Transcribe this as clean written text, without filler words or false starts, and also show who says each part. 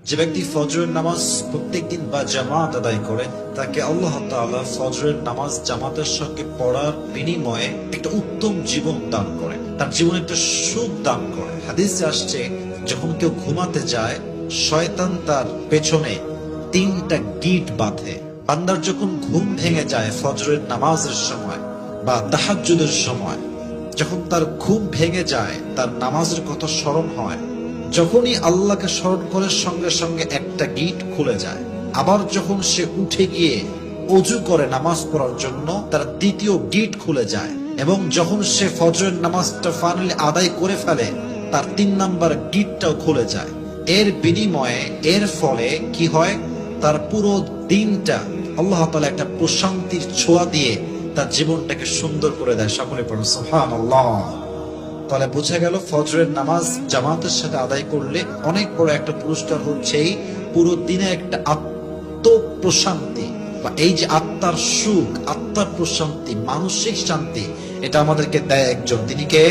Speaker 1: যে ব্যক্তি ফজরের নামাজ প্রত্যেকদিন বা জামাত আদায় করে তাকে আল্লাহ তাআলা ফজরের নামাজ জামাতের সঙ্গে পড়ার বিনিময়ে একটা উত্তম জীবন দান করে, তার জীবনে একটা সুখ দান করে। হাদিসে আসছে, যখন কেউ ঘুমাতে যায় শয়তান তার পেছনে 3টা গিট বাঁধে। বান্দার যখন ঘুম ভেঙে যায় ফজরের নামাজের সময় বা তাহাজ্জুদের সময়, যখন তার ঘুম ভেঙে যায়, তার নামাজের কথা স্মরণ হয়, যখনই আল্লাহকে স্মরণ করে সঙ্গে সঙ্গে একটা গিট খুলে যায়। আবার যখন সে উঠে গিয়ে অজু করে নামাজ পড়ার জন্য, তার দ্বিতীয় গিট খুলে যায়। এবং যখন সে ফজরের নামাজটা ফাইনালি আদায় করে ফেলে, তার 3 নাম্বার গিটটাও খুলে যায়। এর বিনিময়ে, এর ফলে কি হয়, তার পুরো দিনটা আল্লাহ তাআলা একটা প্রশান্তির ছোঁয়া দিয়ে তার জীবনটাকে সুন্দর করে দেয়। সকলে পড়ো সুবহানাল্লাহ। তাহলে বোঝা গেল ফজরের নামাজ জামাতের সাথে আদায় করলে অনেক বড় একটা পুরস্কার হচ্ছে এই পুরো দিনে একটা আত্মপ্রশান্তি, বা এই যে আত্মার সুখ, আত্মার প্রশান্তি, মানসিক শান্তি, এটা আমাদেরকে দেয় একজন। তিনি কে?